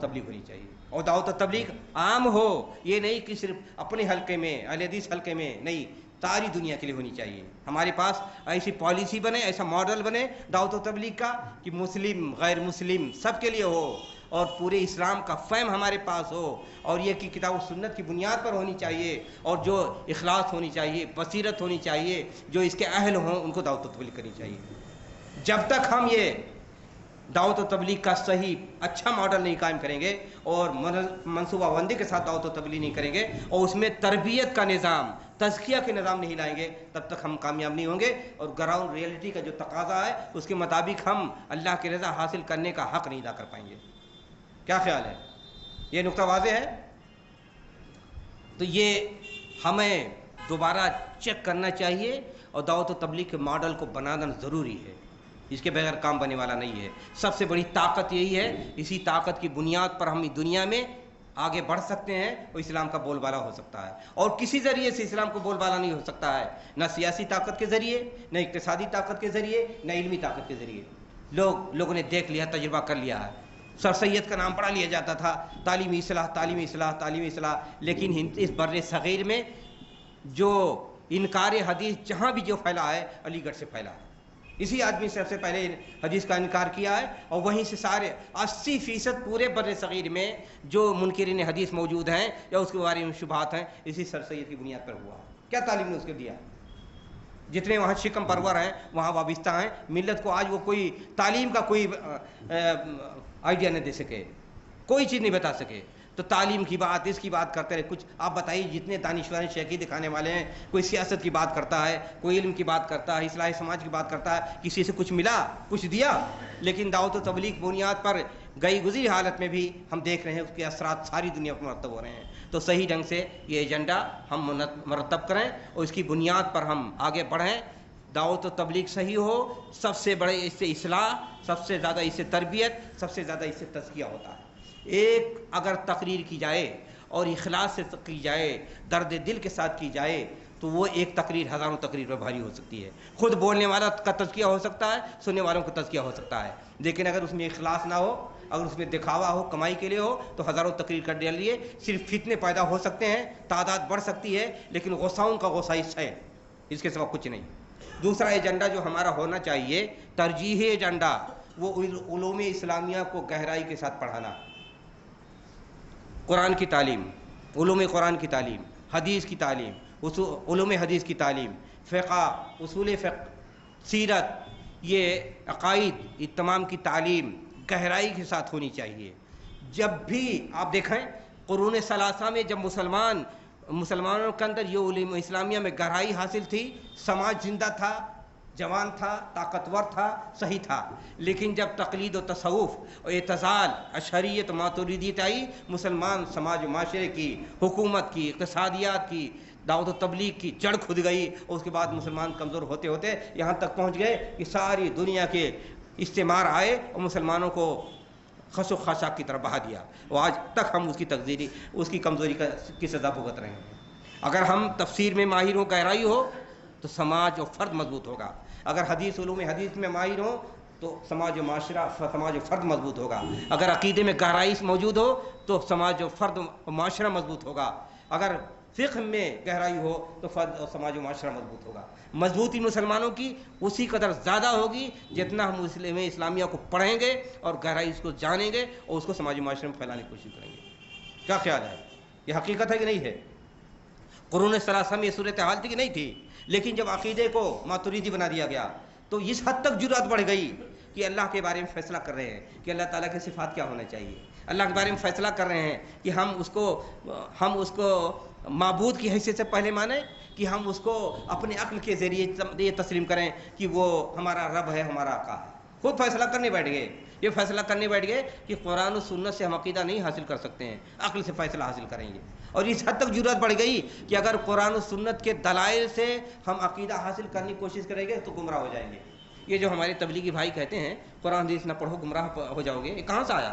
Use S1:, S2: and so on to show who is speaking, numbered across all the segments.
S1: تبلیغ ہونی چاہیے، اور دعوت و تبلیغ عام ہو، یہ نہیں کہ صرف اپنے حلقے میں، اہل حدیث حلقے میں نہیں، ساری دنیا کے لیے ہونی چاہیے۔ ہمارے پاس ایسی پالیسی بنے، ایسا ماڈل بنے دعوت و تبلیغ کا کہ مسلم غیر مسلم سب کے لیے ہو، اور پورے اسلام کا فہم ہمارے پاس ہو، اور یہ کہ کتاب و سنت کی بنیاد پر ہونی چاہیے، اور جو اخلاص ہونی چاہیے، بصیرت ہونی چاہیے، جو اس کے اہل ہوں ان کو دعوت و تبلیغ کرنی چاہیے۔ جب تک ہم یہ دعوت و تبلیغ کا صحیح اچھا ماڈل نہیں قائم کریں گے، اور منصوبہ بندی کے ساتھ دعوت و تبلیغ نہیں کریں گے، اور اس میں تربیت کا نظام، تزکیہ کے نظام نہیں لائیں گے، تب تک ہم کامیاب نہیں ہوں گے، اور گراؤنڈ ریئلٹی کا جو تقاضا ہے اس کے مطابق ہم اللہ کی رضا حاصل کرنے کا حق نہیں ادا کر پائیں گے۔ کیا خیال ہے؟ یہ نقطہ واضح ہے؟ تو یہ ہمیں دوبارہ چیک کرنا چاہیے، اور دعوت و تبلیغ کے ماڈل کو بنانا ضروری ہے، اس کے بغیر کام بننے والا نہیں ہے۔ سب سے بڑی طاقت یہی ہے، اسی طاقت کی بنیاد پر ہم دنیا میں آگے بڑھ سکتے ہیں، اور اسلام کا بول بالا ہو سکتا ہے، اور کسی ذریعے سے اسلام کو بول بالا نہیں ہو سکتا ہے، نہ سیاسی طاقت کے ذریعے، نہ اقتصادی طاقت کے ذریعے، نہ علمی طاقت کے ذریعے۔ لوگوں نے دیکھ لیا، تجربہ کر لیا ہے، سر سید کا نام پڑھا لیا جاتا تھا، تعلیمی اصلاح، تعلیمی اصلاح، تعلیمی اصلاح، لیکن اس بر صغیر میں جو انکار حدیث جہاں بھی جو پھیلا ہے، علی گڑھ سے پھیلا ہے۔ اسی آدمی سے سب سے پہلے حدیث کا انکار کیا ہے، اور وہیں سے سارے 80% پورے بر صغیر میں جو منکرین حدیث موجود ہیں یا اس کے بارے میں شبہات ہیں، اسی سر سید کی بنیاد پر ہوا۔ کیا تعلیم نے اس کو دیا؟ جتنے وہاں شکم پرور ہیں، وہاں وابستہ ہیں، ملت کو آج وہ کوئی تعلیم کا کوئی آئیڈیا نہیں دے سکے، کوئی چیز نہیں بتا سکے۔ تو تعلیم کی بات، اس کی بات کرتے رہے۔ کچھ آپ بتائیے، جتنے دانشور شیخی دکھانے والے ہیں، کوئی سیاست کی بات کرتا ہے، کوئی علم کی بات کرتا ہے، اصلاح سماج کی بات کرتا ہے، کسی سے کچھ ملا، کچھ دیا؟ لیکن دعوت و تبلیغ بنیاد پر گئی گزری حالت میں بھی ہم دیکھ رہے ہیں اس کے اثرات ساری دنیا پر مرتب ہو رہے ہیں۔ تو صحیح ڈھنگ سے یہ ایجنڈا ہم مرتب کریں، اور اس کی بنیاد پر ہم آگے بڑھیں۔ دعوت و تبلیغ صحیح ہو، سب سے بڑے اس سے اصلاح، سب سے زیادہ اس سے تربیت، سب سے زیادہ اس سے تزکیہ ہوتا ہے۔ ایک اگر تقریر کی جائے اور اخلاص سے کی جائے، درد دل کے ساتھ کی جائے، تو وہ ایک تقریر ہزاروں تقریر پر بھاری ہو سکتی ہے۔ خود بولنے والا کا تزکیہ ہو سکتا ہے، سننے والوں کا تزکیہ ہو سکتا ہے، لیکن اگر اس میں اخلاص نہ ہو، اگر اس میں دکھاوا ہو، کمائی کے لیے ہو، تو ہزاروں تقریر کر لیے صرف فتنے پیدا ہو سکتے ہیں، تعداد بڑھ سکتی ہے، لیکن غصاؤں کا غصہ اس ہے، اس کے سوا کچھ نہیں۔ دوسرا ایجنڈا جو ہمارا ہونا چاہیے، ترجیحی ایجنڈا، وہ علوم اسلامیہ کو گہرائی کے ساتھ پڑھانا۔ قرآن کی تعلیم، علوم قرآن کی تعلیم، حدیث کی تعلیم، علوم حدیث کی تعلیم، فقہ، اصول فقہ، سیرت، یہ عقائد، یہ تمام کی تعلیم گہرائی کے ساتھ ہونی چاہیے۔ جب بھی آپ دیکھیں قرون ثلاثہ میں جب مسلمانوں کے اندر یہ علوم اسلامیہ میں گہرائی حاصل تھی، سماج زندہ تھا، جوان تھا، طاقتور تھا، صحیح تھا، لیکن جب تقلید و تصوف اور اعتزال، اشعریت، ماتریدیت آئی، مسلمان سماج و معاشرے کی، حکومت کی، اقتصادیات کی، دعوت و تبلیغ کی جڑ کھد گئی، اور اس کے بعد مسلمان کمزور ہوتے ہوتے یہاں تک پہنچ گئے کہ ساری دنیا کے استعمار آئے اور مسلمانوں کو خس و خاشاک کی طرف بہا دیا، اور آج تک ہم اس کی کمزوری کی سزا بھگت رہے ہیں۔ اگر ہم تفسیر میں ماہر ہوں، گہرائی ہو، تو سماج و فرد مضبوط ہوگا۔ اگر حدیث، علوم حدیث میں ماہر ہوں تو سماج و معاشرہ، سماج و فرد مضبوط ہوگا۔ اگر عقیدے میں گہرائی موجود ہو تو سماج و فرد و معاشرہ مضبوط ہوگا۔ اگر فقہ میں گہرائی ہو تو فرد اور سماج و معاشرہ مضبوط ہوگا۔ مضبوطی مسلمانوں کی اسی قدر زیادہ ہوگی جتنا ہم مسلم اسلامیہ کو پڑھیں گے اور گہرائی اس کو جانیں گے اور اس کو سماج و معاشرے میں پھیلانے کی کوشش کریں گے۔ کیا خیال ہے؟ یہ حقیقت ہے کہ نہیں ہے؟ قرون ثلاثہ میں یہ صورتحال تھی کہ نہیں تھی؟ لیکن جب عقیدے کو ماتریدی بنا دیا گیا تو اس حد تک جرأت بڑھ گئی کہ اللہ کے بارے میں فیصلہ کر رہے ہیں کہ اللہ تعالیٰ کے صفات کیا ہونا چاہیے، اللہ کے بارے میں فیصلہ کر رہے ہیں کہ ہم اس کو معبود کی حیثیت سے پہلے مانیں، کہ ہم اس کو اپنے عقل کے ذریعے یہ تسلیم کریں کہ وہ ہمارا رب ہے، ہمارا آقا ہے۔ خود فیصلہ کرنے بیٹھ گئے، یہ فیصلہ کرنے بیٹھ گئے کہ قرآن و سنت سے ہم عقیدہ نہیں حاصل کر سکتے ہیں، عقل سے فیصلہ حاصل کریں گے۔ اور اس حد تک جرأت بڑھ گئی کہ اگر قرآن و سنت کے دلائل سے ہم عقیدہ حاصل کرنے کی کوشش کریں گے تو گمراہ ہو جائیں گے۔ یہ جو ہمارے تبلیغی بھائی کہتے ہیں قرآن حدیث نہ پڑھو گمراہ ہو جاؤ گے، یہ کہاں سے آیا؟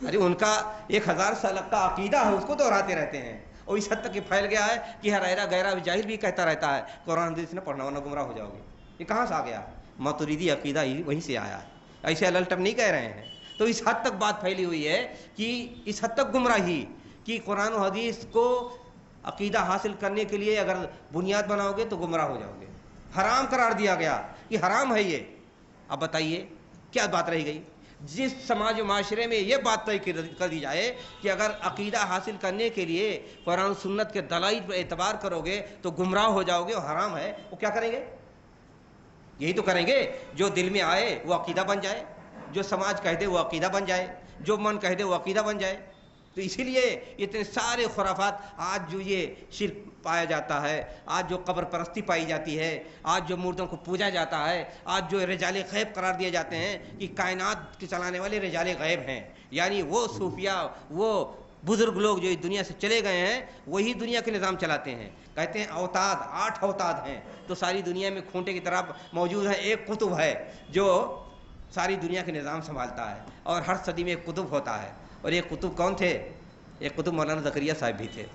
S1: ارے ان کا 1000 سال کا عقیدہ ہے، اس کو دہراتے رہتے ہیں، اور اس حد تک یہ پھیل گیا ہے کہ ہر ایرا غیرہ جاہل بھی کہتا رہتا ہے قرآن حدیث نہ پڑھنا ورنہ گمراہ ہو جاؤ گے۔ یہ کہاں سے آ گیا؟ ماتریدی عقیدہ وہیں سے آیا ہے، ایسے الٹم نہیں کہہ رہے ہیں۔ تو اس حد تک بات پھیلی ہوئی ہے کہ اس حد تک گمراہی کہ قرآن و حدیث کو عقیدہ حاصل کرنے کے لیے اگر بنیاد بناؤ گے تو گمراہ ہو جاؤ گے. حرام قرار دیا گیا کہ حرام ہے یہ. اب بتائیے کیا بات رہ گئی؟ جس سماج و معاشرے میں یہ بات طے کر دی جائے کہ اگر عقیدہ حاصل کرنے کے لیے قرآن و سنت کے دلائل پر اعتبار کرو گے تو گمراہ ہو جاؤ گے اور حرام ہے، وہ کیا کریں گے؟ یہی تو کریں گے جو دل میں آئے وہ عقیدہ بن جائے، جو سماج کہہ دے وہ عقیدہ بن جائے، جو من کہہ دے وہ عقیدہ بن جائے. تو اسی لیے اتنے سارے خرافات، آج جو یہ شرک پایا جاتا ہے، آج جو قبر پرستی پائی جاتی ہے، آج جو مردوں کو پوجا جاتا ہے، آج جو رجال غیب قرار دیے جاتے ہیں کہ کائنات کے چلانے والے رجال غیب ہیں، یعنی وہ صوفیاء، وہ بزرگ لوگ جو اس دنیا سے چلے گئے ہیں وہی دنیا کے نظام چلاتے ہیں. کہتے ہیں اوتاد، 8 اوتاد ہیں تو ساری دنیا میں کھونٹے کی طرح موجود ہے. ایک قطب ہے جو ساری دنیا کے نظام سنبھالتا ہے، اور ہر صدی میں ایک قطب ہوتا ہے. اور یہ قطب کون تھے؟ ایک قطب مولانا زکریا صاحب بھی تھے،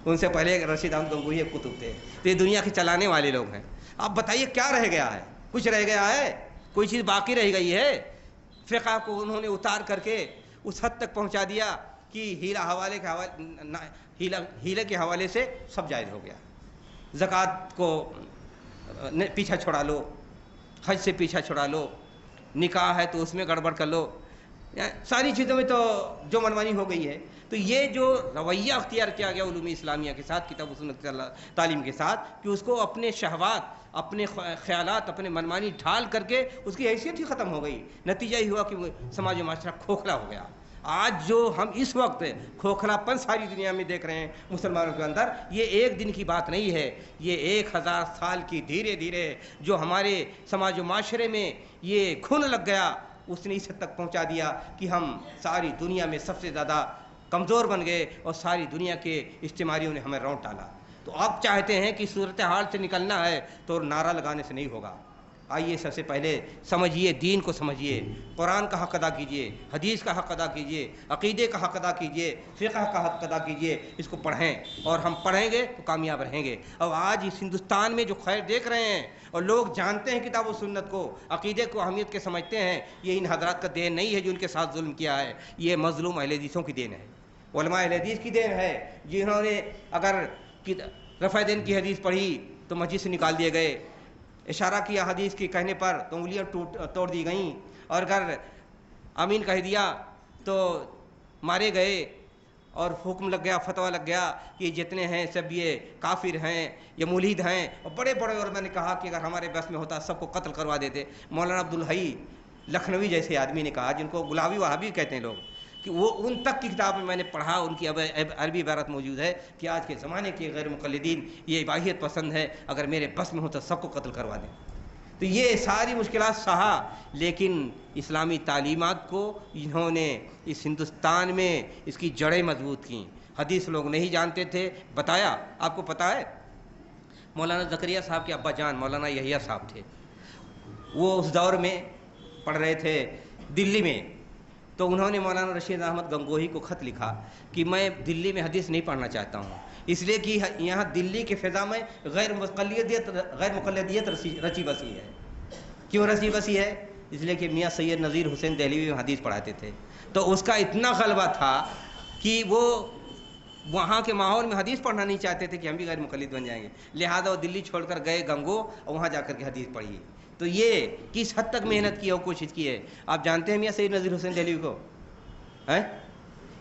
S1: ان سے پہلے رشید احمد گنگوہی ایک قطب تھے. تو یہ دنیا کے چلانے والے لوگ ہیں. اب بتائیے کیا رہ گیا ہے؟ کچھ رہ گیا ہے؟ کوئی چیز باقی رہ گئی ہے؟ فقہ کو انہوں نے اتار کر کے اس حد تک پہنچا دیا کہ ہیلے کے حوالے سے سب جائز ہو گیا. زکوٰۃ کو پیچھا چھڑا لو، حج سے پیچھا چھڑا لو، نکاح ہے تو اس میں گڑبڑ کر لو، ساری چیزوں میں تو جو منمانی ہو گئی ہے. تو یہ جو رویہ اختیار کیا گیا علوم اسلامیہ کے ساتھ، کتاب و سنت تعلیم کے ساتھ، کہ اس کو اپنے شہوات، اپنے خیالات، اپنے منمانی ڈھال کر کے اس کی حیثیت ہی ختم ہو گئی. نتیجہ یہ ہوا کہ سماج و معاشرہ کھوکھلا ہو گیا. آج جو ہم اس وقت کھوکھلا پن ساری دنیا میں دیکھ رہے ہیں مسلمانوں کے اندر، یہ ایک دن کی بات نہیں ہے، یہ 1000 سال کی دھیرے دھیرے جو ہمارے سماج و معاشرے میں یہ گھن لگ گیا، اس نے اس حد تک پہنچا دیا کہ ہم ساری دنیا میں سب سے زیادہ کمزور بن گئے اور ساری دنیا کے اجتماعیوں نے ہمیں رونٹ ڈالا. تو آپ چاہتے ہیں کہ صورتحال سے نکلنا ہے تو نعرہ لگانے سے نہیں ہوگا. آئیے سب سے پہلے سمجھیے، دین کو سمجھیے، قرآن کا حق ادا کیجیے، حدیث کا حق ادا کیجیے، عقیدے کا حق ادا کیجیے، فقہ کا حق ادا کیجیے. اس کو پڑھیں اور ہم پڑھیں گے تو کامیاب رہیں گے. اب آج اس ہندوستان میں جو خیر دیکھ رہے ہیں اور لوگ جانتے ہیں کتاب و سنت کو، عقیدے کو اہمیت کے سمجھتے ہیں، یہ ان حضرات کا دین نہیں ہے جو ان کے ساتھ ظلم کیا ہے، یہ مظلوم اہل حدیثوں کی دین ہے، علماء اہل حدیث کی دین ہے، جنہوں نے اگر رفع دین کی حدیث پڑھی تو مسجد سے نکال دیے گئے، اشارہ کیا حدیث کے کہنے پر تو انگلیاں توڑ دی گئیں، اور اگر امین کہہ دیا تو مارے گئے، اور حکم لگ گیا، فتویٰ لگ گیا کہ جتنے ہیں سب یہ کافر ہیں، یہ ملحد ہیں. اور بڑے بڑے علماء نے کہا کہ اگر ہمارے بس میں ہوتا سب کو قتل کروا دیتے. مولانا عبدالحی لکھنوی جیسے آدمی نے کہا، جن کو گلابی وہابی کہتے ہیں لوگ، کہ وہ ان تک کی کتاب میں میں نے پڑھا، ان کی عربی عبارت موجود ہے کہ آج کے زمانے کے غیر مقلدین یہ اباحیت پسند ہے، اگر میرے بس میں ہو تو سب کو قتل کروا دیں. تو یہ ساری مشکلات سہا، لیکن اسلامی تعلیمات کو انہوں نے اس ہندوستان میں اس کی جڑیں مضبوط کیں. حدیث لوگ نہیں جانتے تھے، بتایا. آپ کو پتہ ہے مولانا زکریا صاحب کے ابا جان مولانا یحییٰ صاحب تھے، وہ اس دور میں پڑھ رہے تھے دلی میں. تو انہوں نے مولانا رشید احمد گنگوہی کو خط لکھا کہ میں دلی میں حدیث نہیں پڑھنا چاہتا ہوں، اس لیے کہ یہاں دلی کے فضا میں غیر مقلدیت رچی بسی ہے. کیوں رچی بسی ہے؟ اس لیے کہ میاں سید نذیر حسین دہلوی میں حدیث پڑھاتے تھے، تو اس کا اتنا غلبہ تھا کہ وہ وہاں کے ماحول میں حدیث پڑھنا نہیں چاہتے تھے کہ ہم بھی غیر مقلد بن جائیں گے، لہذا وہ دلی چھوڑ کر گئے گنگو، اور وہاں جا کر کے حدیث پڑھی. تو یہ کس حد تک محنت کی اور کوشش کی ہے. آپ جانتے ہیں میاں سید نذیر حسین دہلوی کو؟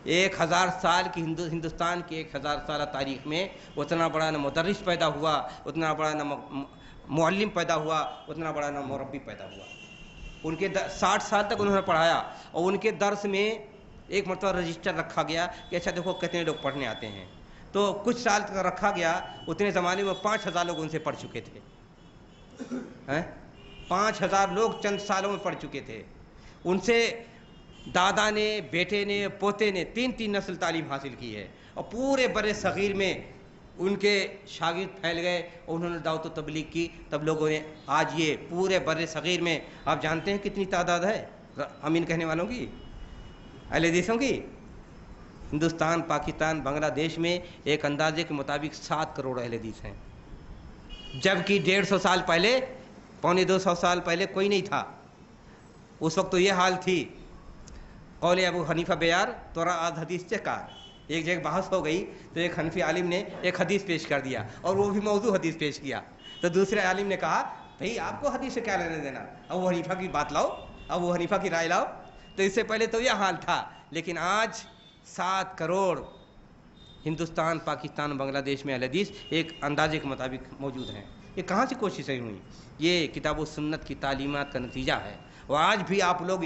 S1: 1000 سال کی ہندوستان کی 1000 سالہ تاریخ میں اتنا بڑا نہ مدرس پیدا ہوا، اتنا بڑا نہ معلم پیدا ہوا، اتنا بڑا نہ مربی پیدا ہوا. ان کے 60 سال تک انہوں نے پڑھایا، اور ان کے درس میں ایک مرتبہ رجسٹر رکھا گیا کہ اچھا دیکھو کتنے لوگ پڑھنے آتے ہیں. تو کچھ سال تک رکھا گیا، اتنے زمانے میں 5000 لوگ ان سے پڑھ چکے تھے. 5000 لوگ چند سالوں میں پڑھ چکے تھے. ان سے دادا نے، بیٹے نے، پوتے نے 3 نسل تعلیم حاصل کی ہے، اور پورے بر صغیر میں ان کے شاگرد پھیل گئے، اور انہوں نے دعوت و تبلیغ کی. تب لوگوں نے آج یہ پورے بر صغیر میں آپ جانتے ہیں کتنی تعداد ہے امین کہنے والوں کی، اہل حدیثوں کی؟ ہندوستان، پاکستان، بنگلہ دیش میں ایک اندازے کے مطابق 7 کروڑ اہل حدیث ہیں، جبکہ 150 سال پہلے، 250 سال پہلے کوئی نہیں تھا. اس وقت تو یہ حال تھی. قول ابو حنیفہ بیار تورا آدھ حدیث چکار. ایک جگہ بحث ہو گئی تو ایک حنفی عالم نے ایک حدیث پیش کر دیا اور وہ بھی موضوع حدیث پیش کیا. تو دوسرے عالم نے کہا بھئی آپ کو حدیث سے کیا لینا دینا, ابو حنیفہ کی بات لاؤ, ابو حنیفہ کی رائے لاؤ. تو اس سے پہلے تو یہ حال تھا, لیکن آج 7 کروڑ ہندوستان, پاکستان, بنگلہ دیش میں اہل حدیث ایک اندازے کے مطابق موجود ہیں. یہ کہاں سے کوششیں ہوئیں؟ یہ کتاب و سنت کی تعلیمات کا نتیجہ ہے. اور آج بھی آپ لوگ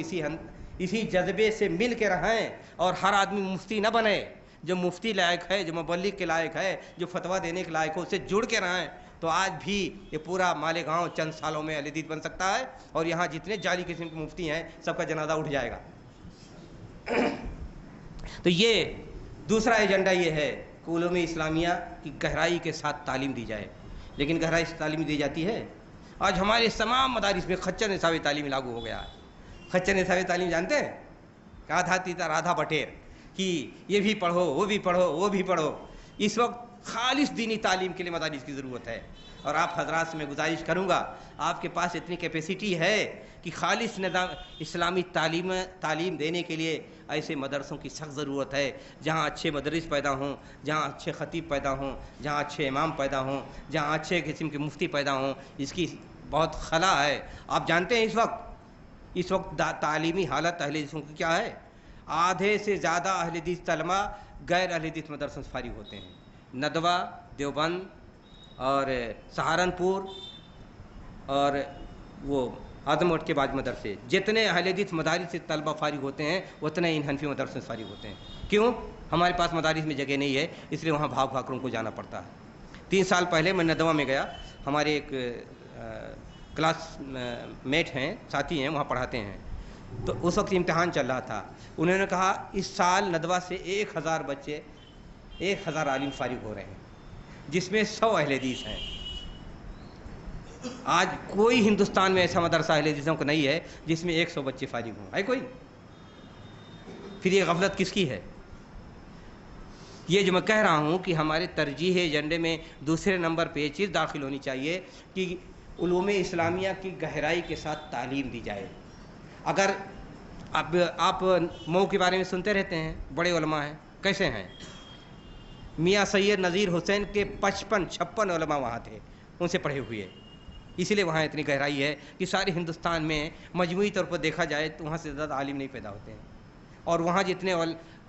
S1: اسی جذبے سے مل کے رہیں, اور ہر آدمی مفتی نہ بنے. جو مفتی لائق ہے, جو مبلغ کے لائق ہے, جو فتویٰ دینے کے لائق ہو, اس سے جڑ کے رہیں, تو آج بھی یہ پورا مالیگاؤں چند سالوں میں اہل حدیث بن سکتا ہے. اور یہاں جتنے جعلی قسم کے مفتی ہیں سب کا جنازہ اٹھ جائے گا. تو یہ دوسرا ایجنڈا یہ ہے کہ علوم اسلامیہ کی گہرائی کے ساتھ تعلیم دی جائے. لیکن گہرائی سے تعلیم دی جاتی ہے. آج ہمارے تمام مدارس میں خچر نصابی تعلیم لاگو ہو گیا ہے. خچر نصابی تعلیم جانتے ہیں؟ آدھا تیتا رادھا بٹیر کہ یہ بھی پڑھو, وہ بھی پڑھو, وہ بھی پڑھو. اس وقت خالص دینی تعلیم کے لیے مدارس کی ضرورت ہے. اور آپ حضرات سے میں گزارش کروں گا, آپ کے پاس اتنی کیپیسٹی ہے کہ خالص نظام اسلامی تعلیم دینے کے لیے ایسے مدرسوں کی سخت ضرورت ہے, جہاں اچھے مدرس پیدا ہوں, جہاں اچھے خطیب پیدا ہوں, جہاں اچھے امام پیدا ہوں, جہاں اچھے قسم کے مفتی پیدا ہوں. اس کی بہت خلا ہے. آپ جانتے ہیں اس وقت تعلیمی حالت اہل حدیثوں کی کیا ہے؟ آدھے سے زیادہ اہل حدیث طلباء غیر اہل حدیث مدرسوں سے فارغ ہوتے ہیں. ندوہ, دیوبند اور سہارنپور اور وہ اعظم گڑھ کے بعد مدرسے, جتنے اہل حدیث مدارس سے طلبہ فارغ ہوتے ہیں اتنے ان حنفی مدرسوں سے فارغ ہوتے ہیں. کیوں؟ ہمارے پاس مدارس میں جگہ نہیں ہے, اس لیے وہاں بھاگ کر ان کو جانا پڑتا ہے. 3 سال پہلے میں ندوہ میں گیا, ہمارے ایک کلاس میٹ ہیں, ساتھی ہیں, وہاں پڑھاتے ہیں. تو اس وقت امتحان چل رہا تھا. انہوں نے کہا اس سال ندوہ سے 1000 بچے, 1000 عالم فارغ ہو رہے ہیں, جس میں 100 اہل حدیث ہیں. آج کوئی ہندوستان میں ایسا مدرسہ اہل حدیثوں کو نہیں ہے جس میں 100 بچے فارغ ہوں. ہے کوئی؟ پھر یہ غفلت کس کی ہے؟ یہ جو میں کہہ رہا ہوں کہ ہمارے ترجیح ایجنڈے میں دوسرے نمبر پہ یہ چیز داخل ہونی چاہیے کہ علوم اسلامیہ کی گہرائی کے ساتھ تعلیم دی جائے. اگر آپ مئو کے بارے میں سنتے رہتے ہیں, بڑے علماء ہیں, کیسے ہیں؟ میاں سید نذیر حسین کے 55-56 علماء وہاں تھے, ان سے پڑھے ہوئے. اسی لیے وہاں اتنی گہرائی ہے کہ سارے ہندوستان میں مجموعی طور پر دیکھا جائے تو وہاں سے زیادہ عالم نہیں پیدا ہوتے ہیں. اور وہاں جتنے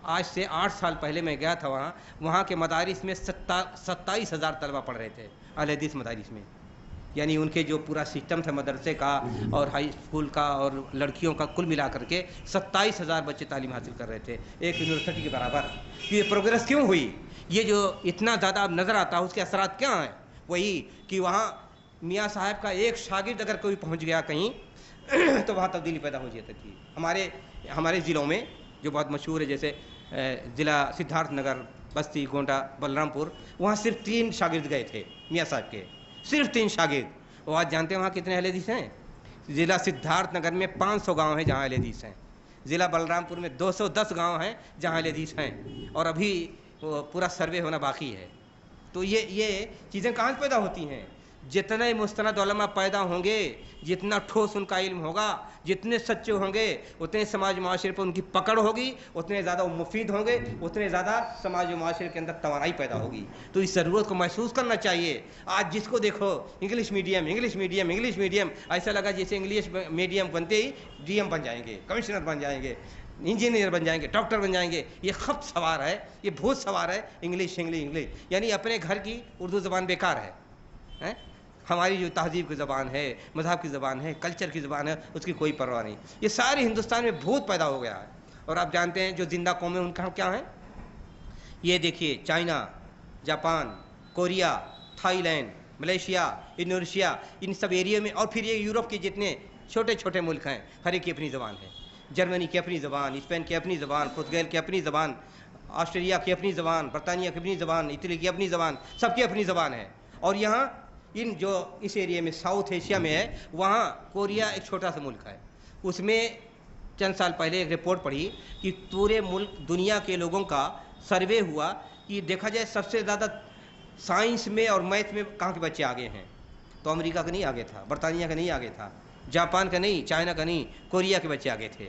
S1: آج سے 8 سال پہلے میں گیا تھا, وہاں کے مدارس میں 27,000 طلبہ پڑھ رہے تھے اہل حدیث مدارس میں. یعنی ان کے جو پورا سسٹم تھا مدرسے کا اور ہائی اسکول کا اور لڑکیوں کا کل ملا کر کے 27,000 بچے تعلیم حاصل کر رہے تھے, ایک یونیورسٹی کے برابر. یہ پروگرس کیوں ہوئی؟ یہ جو اتنا زیادہ اب نظر آتا ہے اس کے اثرات کیا ہیں؟ وہی کہ وہاں میاں صاحب کا ایک شاگرد اگر کوئی پہنچ گیا کہیں تو وہاں تبدیلی پیدا ہو جاتی تھی. ہمارے ضلعوں میں جو بہت مشہور ہے, جیسے ضلع سدھارتھ نگر, بستی, گونڈا, بلرام پور, وہاں صرف 3 شاگرد گئے تھے میاں صاحب کے, صرف 3 شاگرد. وہ آج جانتے ہیں وہاں کتنے اہل حدیث ہیں؟ ضلع سدھارتھ نگر میں 500 گاؤں ہیں جہاں اہل حدیث ہیں. ضلع بلرام پور میں 210 گاؤں ہیں جہاں اہل حدیث ہیں, اور ابھی پورا سروے ہونا باقی ہے. تو یہ چیزیں کہاں سے پیدا ہوتی ہیں؟ جتنے مستند علماء پیدا ہوں گے, جتنا ٹھوس ان کا علم ہوگا, جتنے سچے ہوں گے, اتنے سماج معاشرے پر ان کی پکڑ ہوگی, اتنے زیادہ وہ مفید ہوں گے, اتنے زیادہ سماج و معاشرے کے اندر توانائی پیدا ہوگی. تو اس ضرورت کو محسوس کرنا چاہیے. آج جس کو دیکھو English medium, English medium, English medium, ایسا لگا جیسے انگلش میڈیم بنتے ہی ڈی ایم بن جائیں گے, کمشنر بن جائیں گے, انجینئر بن جائیں گے, ڈاکٹر بن جائیں گے. یہ خبط سوار ہے, یہ بھوت سوار ہے. انگلش انگلش انگلش, یعنی اپنے گھر کی اردو زبان بیکار ہے. ہماری جو تہذیب کی زبان ہے, مذہب کی زبان ہے, کلچر کی زبان ہے, اس کی کوئی پرواہ نہیں. یہ سارے ہندوستان میں بھوت پیدا ہو گیا ہے. اور آپ جانتے ہیں جو زندہ قومیں ان کا کیا ہیں؟ یہ دیکھیے, China, Japan, Korea, Thailand, Malaysia, Indonesia, ان سب ایریا میں, اور پھر یہ یورپ کے جتنے چھوٹے چھوٹے ملک ہیں, ہر ایک کی اپنی زبان ہے. جرمنی کی اپنی زبان, اسپین کی اپنی زبان, پرتگال کی اپنی زبان, آسٹریلیا کی اپنی زبان, برطانیہ کی اپنی زبان, اٹلی کی اپنی زبان, سب کی اپنی زبان ہے. اور یہاں جو اس ایریا میں ساؤتھ ایشیا میں ہے, وہاں کوریا ایک چھوٹا سا ملک ہے. اس میں چند سال پہلے ایک رپورٹ پڑھی کہ پورے ملک دنیا کے لوگوں کا سروے ہوا کہ دیکھا جائے سب سے زیادہ سائنس میں اور میتھ میں کہاں کے بچے آگے ہیں. تو امریکہ کا نہیں آگے تھا, برطانیہ کا نہیں آگے تھا, جاپان کا نہیں, چائنا کا نہیں, کوریا کے بچے آگے تھے.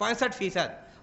S1: 65%,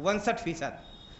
S1: 61%।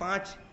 S1: 5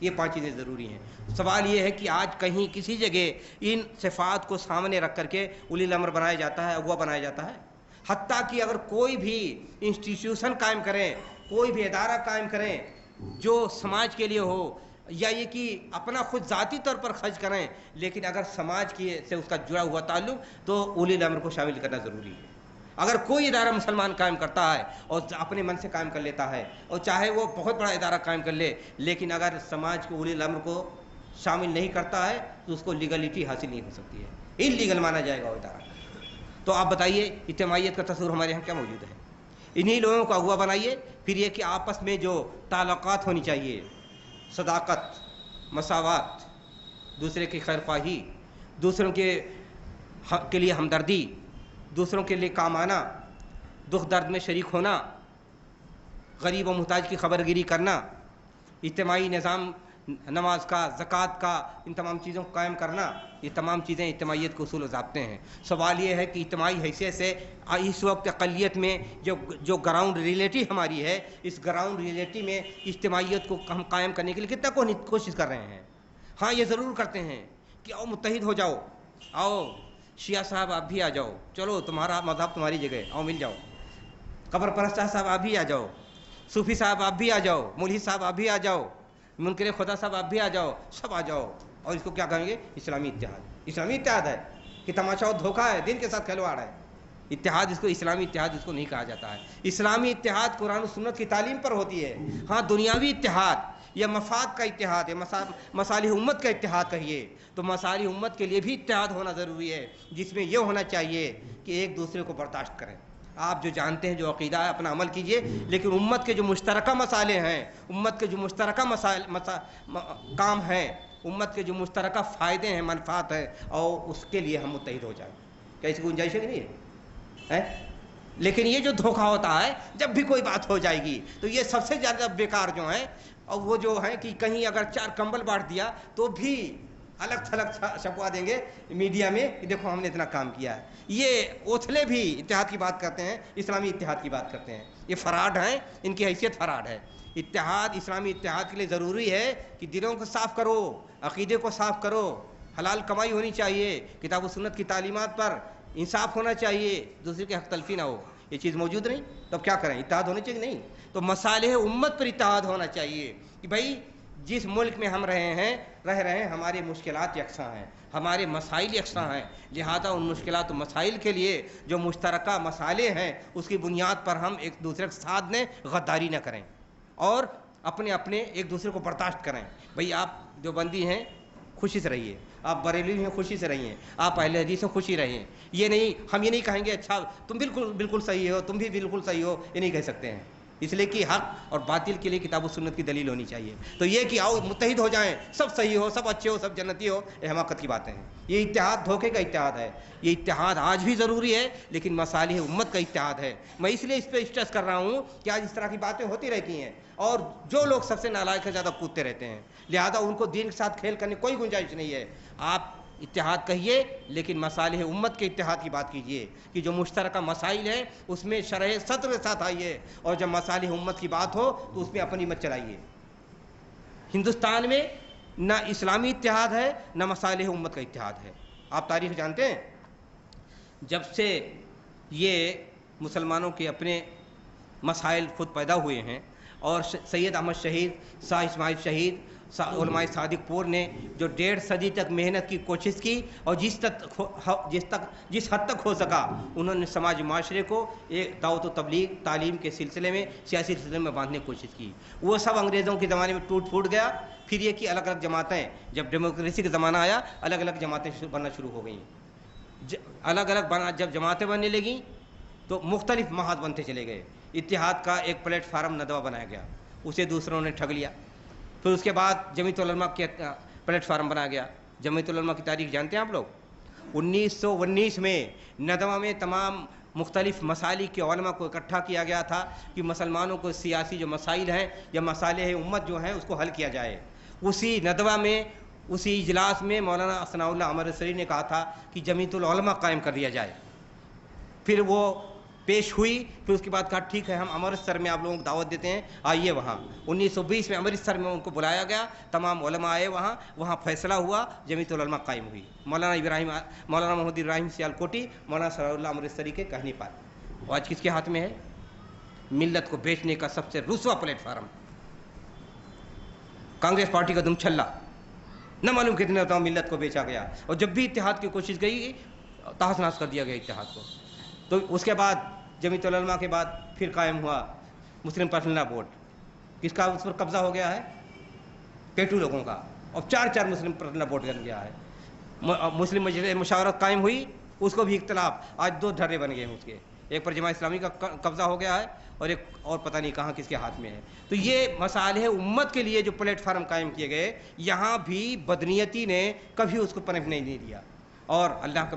S1: یہ 5 چیزیں ضروری ہیں۔ سوال یہ ہے کہ آج کہیں کسی جگہ ان صفات کو سامنے رکھ کر کے اولی الامر بنایا جاتا ہے، اغوا بنایا جاتا ہے؟ حتیٰ کہ اگر کوئی بھی انسٹیٹیوشن قائم کریں، کوئی بھی ادارہ قائم کریں جو سماج کے لیے ہو، یا یہ کہ اپنا خود ذاتی طور پر خرچ کریں، لیکن اگر سماج کی سے اس کا جڑا ہوا تعلق، تو اولی الامر کو شامل کرنا ضروری ہے۔ اگر کوئی ادارہ مسلمان قائم کرتا ہے اور اپنے من سے قائم کر لیتا ہے، اور چاہے وہ بہت بڑا ادارہ قائم کر لے، لیکن اگر سماج کے اولی الامر کو شامل نہیں کرتا ہے تو اس کو لیگلٹی حاصل نہیں ہو سکتی ہے، انلیگل مانا جائے گا وہ ادارہ۔ تو آپ بتائیے اجتماعیت کا تصور ہمارے یہاں کیا موجود ہے؟ انہی لوگوں کو اغوا بنائیے، پھر یہ کہ آپس میں جو تعلقات ہونی چاہیے، صداقت، مساوات، دوسرے کی خیر خواہی، دوسروں کے لیے ہمدردی، دوسروں کے لیے کام آنا، دکھ درد میں شریک ہونا، غریب و محتاج کی خبرگیری کرنا، اجتماعی نظام نماز کا، زکوٰۃ کا، ان تمام چیزوں کو قائم کرنا، یہ تمام چیزیں اجتماعیت کے اصول و ضابطے ہیں۔ سوال یہ ہے کہ اجتماعی حیثیت سے اس وقت اقلیت میں جو گراؤنڈ ریئلٹی ہماری ہے، اس گراؤنڈ ریئلٹی میں اجتماعیت کو ہم قائم کرنے کے لیے کتنا کوشش کر رہے ہیں؟ ہاں یہ ضرور کرتے ہیں کہ آؤ متحد ہو جاؤ، آؤ شیعہ صاحب آپ بھی آ جاؤ، چلو تمہارا مذہب تمہاری جگہ، آؤ مل جاؤ، قبر پرست صاحب آپ بھی آ جاؤ، صوفی صاحب آپ بھی آ جاؤ، ملحد صاحب آپ بھی آ جاؤ، منکر خدا صاحب آپ بھی آ جاؤ، سب آ جاؤ، اور اس کو کیا کہیں گے؟ اسلامی اتحاد۔ اسلامی اتحاد ہے کہ تماشا اور دھوکہ ہے، دین کے ساتھ کھلواڑ ہے؟ اتحاد اس کو، اسلامی اتحاد اس کو نہیں کہا جاتا ہے۔ اسلامی اتحاد قرآن و سنت کی تعلیم پر ہوتی ہے۔ ہاں دنیاوی اتحاد یا مفاد کا اتحاد ہے، مصالح امت کا اتحاد کہیے، تو مصالح امت کے لیے بھی اتحاد ہونا ضروری ہے، جس میں یہ ہونا چاہیے کہ ایک دوسرے کو برداشت کریں۔ آپ جو جانتے ہیں، جو عقیدہ ہے، اپنا عمل کیجئے، لیکن امت کے جو مشترکہ مسائل ہیں، امت کے جو مشترکہ کام ہیں، امت کے جو مشترکہ فائدے ہیں، منفعت ہیں، اور اس کے لیے ہم متحد ہو جائیں۔ کیا اس کی گنجائش ہے کہ نہیں ہے؟ لیکن یہ جو دھوکہ ہوتا ہے، جب بھی کوئی بات ہو جائے گی تو یہ سب سے زیادہ بیکار جو ہیں، اور وہ جو ہیں کہ کہیں اگر 4 کمبل بانٹ دیا تو بھی الگ تھلگ چھپوا دیں گے میڈیا میں کہ دیکھو ہم نے اتنا کام کیا ہے۔ یہ اوتھلے بھی اتحاد کی بات کرتے ہیں، اسلامی اتحاد کی بات کرتے ہیں، یہ فراڈ ہیں، ان کی حیثیت فراڈ ہے۔ اتحاد، اسلامی اتحاد کے لیے ضروری ہے کہ دلوں کو صاف کرو، عقیدے کو صاف کرو، حلال کمائی ہونی چاہیے، کتاب و سنت کی تعلیمات پر انصاف ہونا چاہیے، دوسرے کے حق تلفی نہ ہو۔ یہ چیز موجود نہیں تو اب کیا کریں؟ اتحاد ہونے چاہیے نہیں؟ تو مصالح امت پر اتحاد ہونا چاہیے کہ بھائی جس ملک میں ہم رہ رہے ہیں، ہماری مشکلات یکساں ہیں، ہمارے مسائل یکساں ہیں، لہذا ان مشکلات و مسائل کے لیے جو مشترکہ مسائل ہیں اس کی بنیاد پر ہم ایک دوسرے کے ساتھ دیں، غداری نہ کریں، اور اپنے ایک دوسرے کو برداشت کریں۔ بھئی آپ دیوبندی ہیں، خوشی سے رہیے، آپ بریلوی ہیں، خوشی سے رہیے، آپ اہل حدیث ہیں، خوشی رہیے۔ یہ نہیں، ہم یہ نہیں کہیں گے اچھا تم بالکل صحیح ہو، تم بھی بالکل صحیح ہو، یہ نہیں کہہ سکتے ہیں، اس لیے کہ حق اور باطل کے لیے کتاب و سنت کی دلیل ہونی چاہیے۔ تو یہ کہ آؤ متحد ہو جائیں، سب صحیح ہو، سب اچھے ہو، سب جنتی ہو، یہ حماقت کی باتیں ہیں۔ یہ اتحاد دھوکے کا اتحاد ہے۔ یہ اتحاد آج بھی ضروری ہے، لیکن مصالح امت کا اتحاد ہے۔ میں اس لیے اس پہ اسٹریس کر رہا ہوں کہ آج اس طرح کی باتیں ہوتی رہتی ہیں، اور جو لوگ سب سے نالائق ہیں زیادہ کودتے رہتے ہیں، لہذا ان کو دین کے ساتھ کھیل کرنے کوئی گنجائش نہیں ہے۔ آپ اتحاد کہیے، لیکن مصالح امت کے اتحاد کی بات کیجیے کہ جو مشترکہ مسائل ہیں اس میں شرح صدر کے ساتھ آئیے، اور جب مصالح امت کی بات ہو تو اس میں اپنی مت چلائیے۔ ہندوستان میں نہ اسلامی اتحاد ہے، نہ مصالح امت کا اتحاد ہے۔ آپ تاریخ جانتے ہیں، جب سے یہ مسلمانوں کے اپنے مسائل خود پیدا ہوئے ہیں، اور سید احمد شہید، شاہ اسماعیل شہید، علماء صادق پور نے جو 1.5 صدی تک محنت کی، کوشش کی، اور جس حد تک ہو سکا انہوں نے سماج معاشرے کو ایک دعوت و تبلیغ، تعلیم کے سلسلے میں، سیاسی سلسلے میں باندھنے کی کوشش کی۔ وہ سب انگریزوں کے زمانے میں ٹوٹ پھوٹ گیا۔ پھر یہ کہ الگ الگ جماعتیں، جب ڈیموکریسی کا زمانہ آیا، الگ الگ جماعتیں بننا شروع ہو گئیں۔ جب جماعتیں بننے لگیں تو مختلف محاذ بنتے چلے گئے۔ اتحاد کا ایک پلیٹ فارم ندوہ بنایا گیا، اسے دوسروں نے ٹھگ لیا۔ پھر اس کے بعد جمعیت العلماء کے پلیٹ فارم بنایا گیا۔ جمعیت العلماء کی تاریخ جانتے ہیں آپ لوگ؟ 1919 میں ندوہ میں تمام مختلف مسائل کے علماء کو اکٹھا کیا گیا تھا کہ مسلمانوں کو سیاسی جو مسائل ہیں یا مصالح امت جو ہیں اس کو حل کیا جائے۔ اسی ندوہ میں، اسی اجلاس میں مولانا ثناء اللہ عمر سری نے کہا تھا کہ جمعیت العلماء قائم کر دیا جائے۔ پھر وہ پیش ہوئی. پھر اس کے بعد کہا ٹھیک ہے ہم امرتسر میں آپ لوگوں کو دعوت دیتے ہیں, آئیے وہاں. 1920 میں امرتسر میں ان کو بلایا گیا, تمام علماء آئے وہاں فیصلہ ہوا, جمیعت العلماء قائم ہوئی. مولانا محمد ابراہیم سیالکوٹی, مولانا ثناء اللہ امرتسری کے کہنے پر. اور آج کس کے ہاتھ میں ہے؟ ملت کو بیچنے کا سب سے رسوا پلیٹ فارم, کانگریس پارٹی کا دم چھلا. نہ معلوم کتنے ہوتا ملت کو بیچا گیا, اور جب بھی اتحاد کی کوشش گئی تحس نحس کر دیا گیا اتحاد کو. تو اس کے بعد جمیعت العلماء کے بعد پھر قائم ہوا مسلم پرسنل لا بورڈ. کس کا اس پر قبضہ ہو گیا ہے؟ پیٹو لوگوں کا, اور 4 مسلم پرسنل لا بورڈ بن گیا ہے. مسلم مجلس مشاورت قائم ہوئی, اس کو بھی اختلاف, آج 2 ڈھرے بن گئے ہیں اس کے, ایک پر جماعت اسلامی کا قبضہ ہو گیا ہے اور ایک اور پتہ نہیں کہاں کس کے ہاتھ میں ہے. تو یہ مصالح امت کے لیے جو پلیٹ فارم قائم کیے گئے, یہاں بھی بدنیتی نے کبھی اس کو پنپنے نہیں دیا. اور اللہ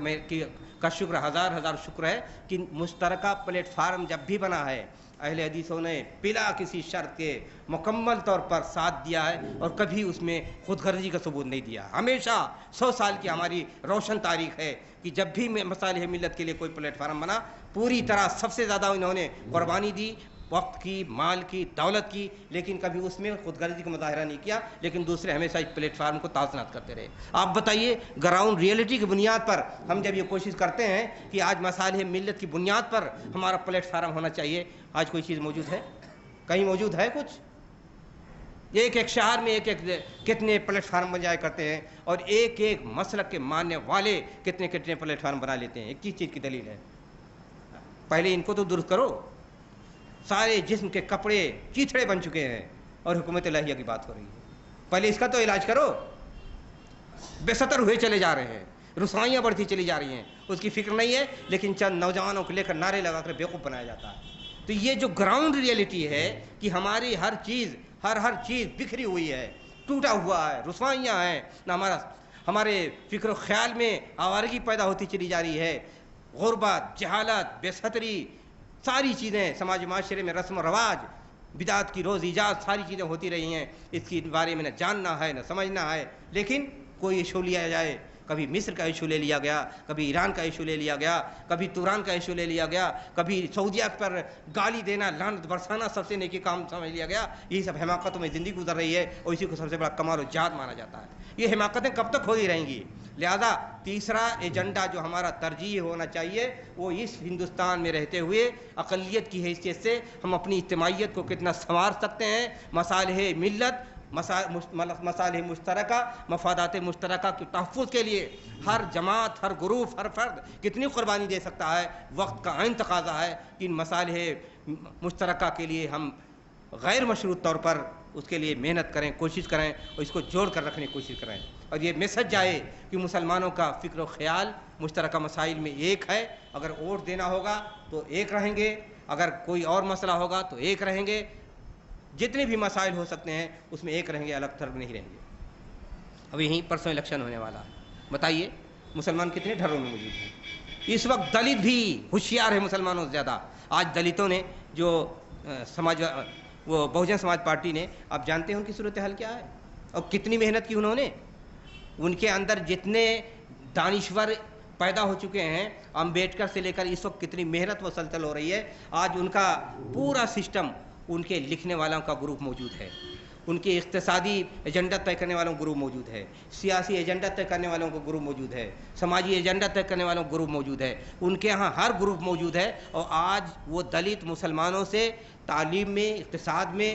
S1: کا شکر, ہزار شکر ہے کہ مشترکہ پلیٹ فارم جب بھی بنا ہے اہل حدیثوں نے بلا کسی شرط کے مکمل طور پر ساتھ دیا ہے, اور کبھی اس میں خود غرضی کا ثبوت نہیں دیا. ہمیشہ 100 سال کی ہماری روشن تاریخ ہے کہ جب بھی مصالح ملت کے لیے کوئی پلیٹ فارم بنا, پوری طرح سب سے زیادہ انہوں نے قربانی دی, وقت کی, مال کی, دولت کی, لیکن کبھی اس میں خود غرضی کا مظاہرہ نہیں کیا. لیکن دوسرے ہمیشہ اس پلیٹ فارم کو تعزیت کرتے رہے. آپ بتائیے, گراؤنڈ ریئلٹی کی بنیاد پر ہم جب یہ کوشش کرتے ہیں کہ آج مصالح ملت کی بنیاد پر ہمارا پلیٹ فارم ہونا چاہیے, آج کوئی چیز موجود ہے؟ کہیں موجود ہے کچھ؟ ایک شہر میں ایک کتنے پلیٹ فارم بن جایا کرتے ہیں, اور ایک مسلک کے ماننے والے کتنے پلیٹ فارم بنا لیتے ہیں. ایک چیز کی دلیل ہے, پہلے ان کو تو درست کرو. سارے جسم کے کپڑے چیتھڑے بن چکے ہیں اور حکومت الہیہ کی بات ہو رہی ہے. پہلے اس کا تو علاج کرو. بے ستر ہوئے چلے جا رہے ہیں, رسوائیاں بڑھتی چلی جا رہی ہیں, اس کی فکر نہیں ہے, لیکن چند نوجوانوں کو لے کر نعرے لگا کر بیوقوف بنایا جاتا ہے. تو یہ جو گراؤنڈ ریئلٹی ہے کہ ہماری ہر چیز بکھری ہوئی ہے, ٹوٹا ہوا ہے, رسوائیاں ہیں, نہ ہمارے فکر و خیال میں آوارگی پیدا ہوتی چلی جا رہی ہے, غربت, جہالت, بے ستری, ساری چیزیں سماج معاشرے میں, رسم و رواج, بدعت کی روز ایجاد, ساری چیزیں ہوتی رہی ہیں. اس کے بارے میں نہ جاننا ہے نہ سمجھنا ہے. لیکن کوئی ایشو لیا جائے, کبھی مصر کا ایشو لے لیا گیا, کبھی ایران کا ایشو لے لیا گیا, کبھی توران کا ایشو لے لیا گیا, کبھی سعودیہ پر گالی دینا, لعنت برسانا سب سے نیکی کام سمجھ لیا گیا. یہی سب حماقتوں میں زندگی گزر رہی ہے, اور اسی کو سب سے بڑا کمال و جہاد مانا جاتا ہے. یہ حماقتیں کب تک ہوتی رہیں گی؟ لہذا تیسرا ایجنڈا جو ہمارا ترجیح ہونا چاہیے, وہ اس ہندوستان میں رہتے ہوئے اقلیت کی حیثیت سے ہم اپنی اجتماعیت کو کتنا سنوار سکتے ہیں, مصالح ملت, مصالح مشترکہ, مفادات مشترکہ کے تحفظ کے لیے ہر جماعت, ہر گروپ, ہر فرد کتنی قربانی دے سکتا ہے. وقت کا عین تقاضا ہے کہ ان مصالح مشترکہ کے لیے ہم غیر مشروط طور پر اس کے لیے محنت کریں, کوشش کریں, اور اس کو جوڑ کر رکھنے کی کوشش کریں. اور یہ میسج جائے کہ مسلمانوں کا فکر و خیال مشترکہ مسائل میں ایک ہے. اگر ووٹ دینا ہوگا تو ایک رہیں گے, اگر کوئی اور مسئلہ ہوگا تو ایک رہیں گے, جتنے بھی مسائل ہو سکتے ہیں اس میں ایک رہیں گے, الگ تھلگ نہیں رہیں گے. اب یہیں پرسوں الیکشن ہونے والا ہے, بتائیے مسلمان کتنے ڈھروں میں موجود ہیں. اس وقت دلت بھی ہوشیار ہے مسلمانوں سے زیادہ. آج دلتوں نے جو وہ بہوجن سماج پارٹی نے, آپ جانتے ہیں ان کی صورتحال کیا ہے اور کتنی محنت کی انہوں نے. ان کے اندر جتنے دانشور پیدا ہو چکے ہیں, امبیڈکر سے لے کر اس وقت کتنی محنت مسلسل ہو رہی ہے. آج ان کا پورا سسٹم, ان کے لکھنے والوں کا گروپ موجود ہے, ان کے اقتصادی ایجنڈا طے کرنے والوں کا گروپ موجود ہے, سیاسی ایجنڈا طے کرنے والوں کا گروپ موجود ہے, سماجی ایجنڈا طے کرنے والوں کا گروپ موجود ہے. ان کے ہاں ہر گروپ موجود ہے, اور آج وہ دلت مسلمانوں سے تعلیم میں, اقتصاد میں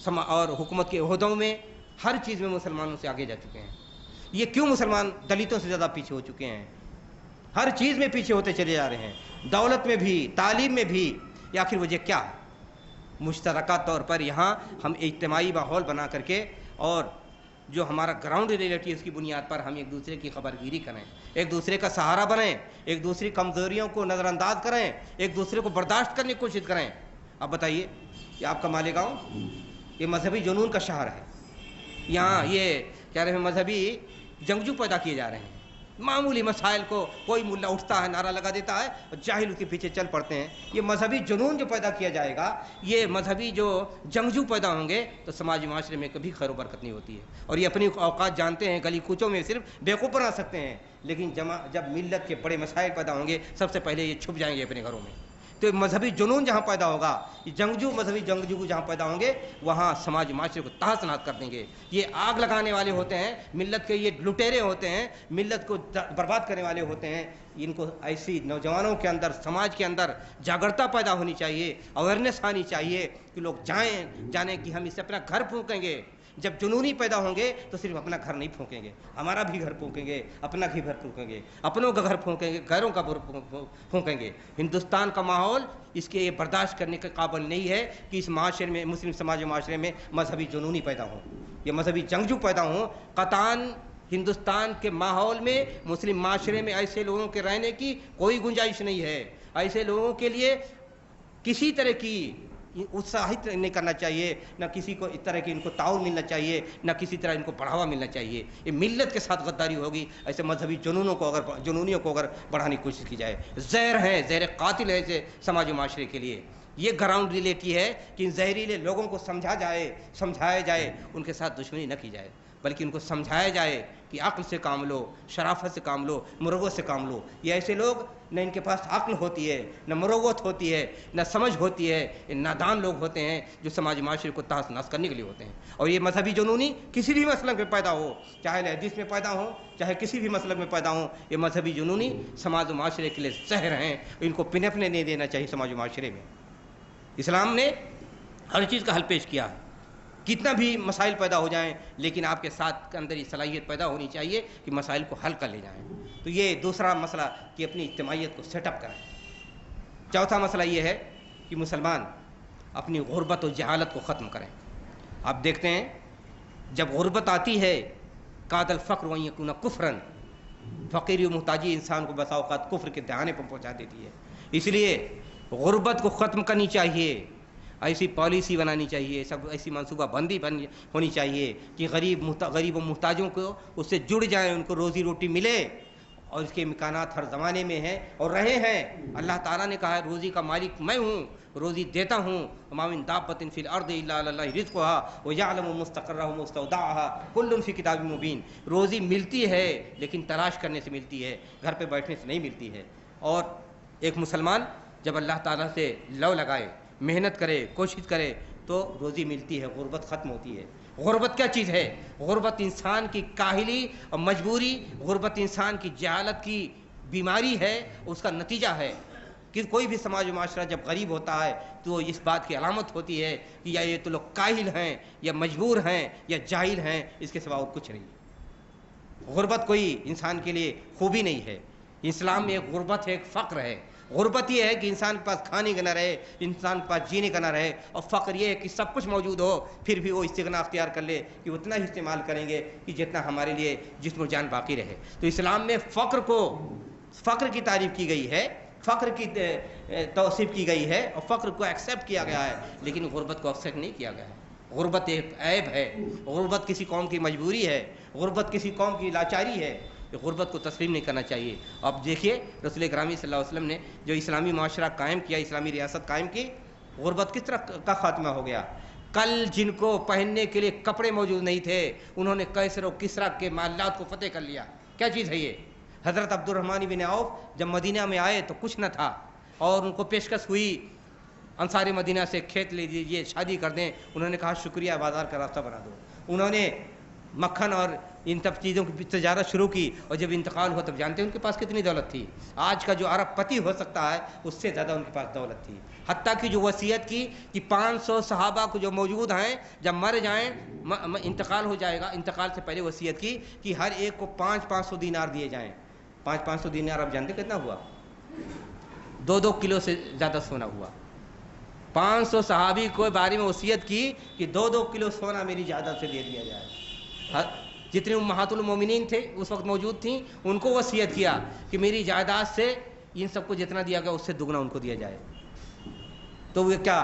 S1: اور حکومت کے عہدوں میں, ہر چیز میں مسلمانوں سے آگے جا چکے ہیں. یہ کیوں مسلمان دلتوں سے زیادہ پیچھے ہو چکے ہیں؟ ہر چیز میں پیچھے ہوتے چلے جا رہے ہیں, دولت میں بھی, تعلیم میں بھی. یا آخر وجہ کیا ہے؟ مشترکہ طور پر یہاں ہم اجتماعی ماحول بنا کر کے, اور جو ہمارا گراؤنڈ ریئلٹی اس کی بنیاد پر ہم ایک دوسرے کی خبر گیری کریں, ایک دوسرے کا سہارا بنیں, ایک دوسری کمزوریوں کو نظر انداز کریں, ایک دوسرے کو برداشت کرنے کی کوشش کریں. اب بتائیے, یہ آپ کا مالیگاؤں یہ مذہبی جنون کا شہر ہے. یہاں یہ کہہ رہے ہیں مذہبی جنگجو پیدا کیے جا رہے ہیں. معمولی مسائل کو کوئی ملا اٹھتا ہے, نعرہ لگا دیتا ہے, اور جاہل اس کے پیچھے چل پڑتے ہیں. یہ مذہبی جنون جو پیدا کیا جائے گا, یہ مذہبی جو جنگجو پیدا ہوں گے, تو سماجی معاشرے میں کبھی خیر و برکت نہیں ہوتی ہے. اور یہ اپنی اوقات جانتے ہیں, گلی کوچوں میں صرف بیوقوف بنا سکتے ہیں, لیکن جب ملت کے بڑے مسائل پیدا ہوں گے, سب سے پہلے یہ چھپ جائیں گے اپنے گھروں میں. تو مذہبی جنون جہاں پیدا ہوگا، یہ جنگجو مذہبی جنگجو جہاں پیدا ہوں گے، وہاں سماج معاشرے کو تہس نہس کر دیں گے۔ یہ آگ لگانے والے ہوتے ہیں ملت کے، یہ لٹیرے ہوتے ہیں، ملت کو برباد کرنے والے ہوتے ہیں۔ ان کو ایسی نوجوانوں کے اندر، سماج کے اندر جاگرتا پیدا ہونی چاہیے، اویئرنیس آنی چاہیے کہ لوگ جانیں کہ ہم اس سے اپنا گھر پھونکیں گے۔ جب جنونی پیدا ہوں گے تو صرف اپنا گھر نہیں پھونکیں گے، ہمارا بھی گھر پھونکیں گے، اپنا بھی گھر پھونکیں گے، اپنوں کا گھر پھونکیں گے، غیروں کا پھونکیں گے۔ ہندوستان کا ماحول اس کے یہ برداشت کرنے کے قابل نہیں ہے کہ اس معاشرے میں، مسلم سماج معاشرے میں مذہبی جنونی پیدا ہوں، یہ مذہبی جنگجو پیدا ہوں۔ قطعاً ہندوستان کے ماحول میں، مسلم معاشرے میں ایسے لوگوں کے رہنے کی کوئی گنجائش نہیں ہے۔ ایسے لوگوں کے لیے کسی طرح کی اتساہت نہیں کرنا چاہیے، نہ کسی کو اس طرح کی ان کو تعاون ملنا چاہیے، نہ کسی طرح ان کو بڑھاوا ملنا چاہیے۔ یہ ملت کے ساتھ غداری ہوگی ایسے مذہبی جنونیوں کو اگر بڑھانے کی کوشش کی جائے۔ زہر ہے، زہر قاتل ہے اسے سماج و معاشرے کے لیے۔ یہ گراؤنڈ ریئلٹی ہے کہ ان زہریلے لوگوں کو سمجھایا جائے، ان کے ساتھ دشمنی نہ کی جائے، بلکہ ان کو سمجھایا جائے کہ عقل سے کام لو، شرافت سے کام لو، مروت سے کام لو۔ یہ ایسے لوگ، نہ ان کے پاس عقل ہوتی ہے، نہ مروت ہوتی ہے، نہ سمجھ ہوتی ہے، یہ نادان لوگ ہوتے ہیں جو سماج معاشرے کو تہس نہس کرنے کے لیے ہوتے ہیں۔ اور یہ مذہبی جنونی کسی بھی مسلک میں پیدا ہو، چاہے حدیث میں پیدا ہو، چاہے کسی بھی مسلک میں پیدا ہو، یہ مذہبی جنونی سماج و معاشرے کے لیے زہر ہیں، ان کو پنپنے نہیں دینا چاہیے سماج و معاشرے میں۔ اسلام نے ہر چیز کا حل پیش کیا ہے، کتنا بھی مسائل پیدا ہو جائیں، لیکن آپ کے ساتھ اندر یہ صلاحیت پیدا ہونی چاہیے کہ مسائل کو حل کر لے جائیں۔ تو یہ دوسرا مسئلہ کہ اپنی اجتماعیت کو سیٹ اپ کریں۔ چوتھا مسئلہ یہ ہے کہ مسلمان اپنی غربت و جہالت کو ختم کریں۔ آپ دیکھتے ہیں جب غربت آتی ہے، کاد الفقر وان یکون کفرا، فقیری و محتاجی انسان کو بسا اوقات کفر کے دہانے پر پہنچا دیتی ہے۔ اس لیے غربت کو ختم کرنی چاہیے، ایسی پالیسی بنانی چاہیے، ایسی منصوبہ بندی ہونی چاہیے کہ غریب و محتاجوں کو اس سے جڑ جائیں، ان کو روزی روٹی ملے۔ اور اس کے امکانات ہر زمانے میں ہیں اور رہے ہیں۔ اللہ تعالیٰ نے کہا ہے روزی کا مالک میں ہوں، روزی دیتا ہوں۔ وما من دابۃ فی الارض الا علی اللہ رزقها ویعلم مستقرها ومستودعها کل فی کتاب مبین۔ روزی ملتی ہے لیکن تلاش کرنے سے ملتی ہے، گھر پہ بیٹھنے سے نہیں ملتی ہے۔ اور ایک مسلمان جب اللہ تعالیٰ سے لو لگائے، محنت کرے، کوشش کرے تو روزی ملتی ہے، غربت ختم ہوتی ہے۔ غربت کیا چیز ہے؟ غربت انسان کی کاہلی اور مجبوری، غربت انسان کی جہالت کی بیماری ہے، اس کا نتیجہ ہے کہ کوئی بھی سماج و معاشرہ جب غریب ہوتا ہے تو اس بات کی علامت ہوتی ہے کہ یا یہ تو لوگ کاہل ہیں، یا مجبور ہیں، یا جاہل ہیں، اس کے سوا اور کچھ نہیں۔ غربت کوئی انسان کے لیے خوبی نہیں ہے۔ اسلام میں ایک غربت ہے، ایک فقر ہے۔ غربت یہ ہے کہ انسان کے پاس کھانے کا نہ رہے، انسان کے پاس جینے کا نہ رہے، اور فقر یہ ہے کہ سب کچھ موجود ہو پھر بھی وہ استغنا اختیار کر لے کہ اتنا ہی استعمال کریں گے کہ جتنا ہمارے لیے جسم و جان باقی رہے۔ تو اسلام میں فقر کی تعریف کی گئی ہے، فقر کی توصیف کی گئی ہے، اور فقر کو ایکسیپٹ کیا گیا ہے، لیکن غربت کو ایکسیپٹ نہیں کیا گیا ہے۔ غربت ایک عیب ہے، غربت کسی قوم کی مجبوری ہے، غربت کسی قوم کی لاچاری ہے۔ غربت کو تسلیم نہیں کرنا چاہیے۔ اب دیکھیے رسول اکرامی صلی اللہ علیہ وسلم نے جو اسلامی معاشرہ قائم کیا، اسلامی ریاست قائم کی، غربت کس طرح کا خاتمہ ہو گیا۔ کل جن کو پہننے کے لیے کپڑے موجود نہیں تھے، انہوں نے کیسر و کسریٰ کے محلات کو فتح کر لیا۔ کیا چیز ہے یہ؟ حضرت عبد الرحمن بن عوف جب مدینہ میں آئے تو کچھ نہ تھا، اور ان کو پیشکش ہوئی انصار مدینہ سے کھیت لے لیجیے، شادی کر دیں۔ انہوں نے کہا شکریہ، بازار کا راستہ بنا دو۔ انہوں نے مکھن اور ان سب چیزوں کی تجارت شروع کی، اور جب انتقال ہوا تب جانتے ہیں ان کے پاس کتنی دولت تھی۔ آج کا جو عرب پتی ہو سکتا ہے اس سے زیادہ ان کے پاس دولت تھی۔ حتیٰ کہ جو وصیت کی کہ 500 صحابہ کو جو موجود ہیں جب مر جائیں، انتقال ہو جائے گا، انتقال سے پہلے وصیت کی کہ ہر ایک کو 500 دینار دیے جائیں۔ 500 دینار آپ جانتے کتنا ہوا؟ 2 کلو سے زیادہ سونا ہوا۔ 500 صحابی کو بارے میں وصیت کی کہ 2 کلو سونا میری جائیداد سے دے دیا جائے۔ جتنے امہات المومنین تھے اس وقت موجود تھیں، ان کو وصیت کیا کہ میری جائیداد سے ان سب کو جتنا دیا گیا اس سے دگنا ان کو دیا جائے۔ تو وہ کیا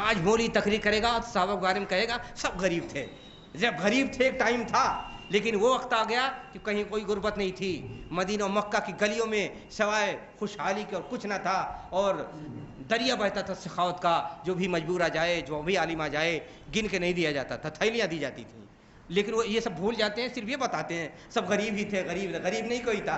S1: آج مولی تقریر کرے گا، صحابہ کے بارے میں کہے گا سب غریب تھے۔ جب غریب تھے ایک ٹائم تھا، لیکن وہ وقت آ گیا کہ کہیں کوئی غربت نہیں تھی۔ مدینہ و مکہ کی گلیوں میں سوائے خوشحالی کے اور کچھ نہ تھا، اور دریا بہتا تھا سخاوت کا۔ جو بھی مجبور آ جائے، جو بھی عالم آ جائے، گن کے نہیں دیا جاتا تھا، تھیلیاں دی جاتی تھیں۔ لیکن وہ یہ سب بھول جاتے ہیں، صرف یہ بتاتے ہیں سب غریب ہی تھے، غریب نہیں کوئی تھا۔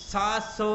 S1: 700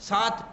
S1: 7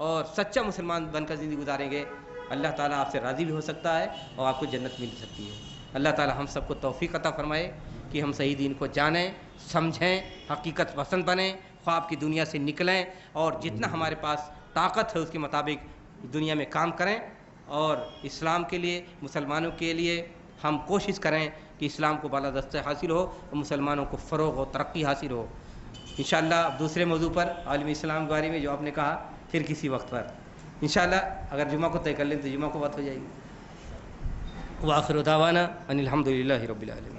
S1: اور سچا مسلمان بن کر زندگی گزاریں گے، اللہ تعالیٰ آپ سے راضی بھی ہو سکتا ہے اور آپ کو جنت مل سکتی ہے۔ اللہ تعالیٰ ہم سب کو توفیق عطا فرمائے کہ ہم صحیح دین کو جانیں، سمجھیں، حقیقت پسند بنیں، خواب کی دنیا سے نکلیں اور جتنا ہمارے پاس طاقت ہے اس کے مطابق دنیا میں کام کریں، اور اسلام کے لیے، مسلمانوں کے لیے ہم کوشش کریں کہ اسلام کو بالادستہ حاصل ہو اور مسلمانوں کو فروغ و ترقی حاصل ہو۔ انشاءاللہ اب دوسرے موضوع پر عالم اسلام کے بارے میں جو آپ نے کہا پھر کسی وقت پر انشاءاللہ اگر جمعہ کو طے کر لیں تو جمعہ کو بات ہو جائے گی۔ وآخر دعوانا ان الحمد للہ رب العالمین۔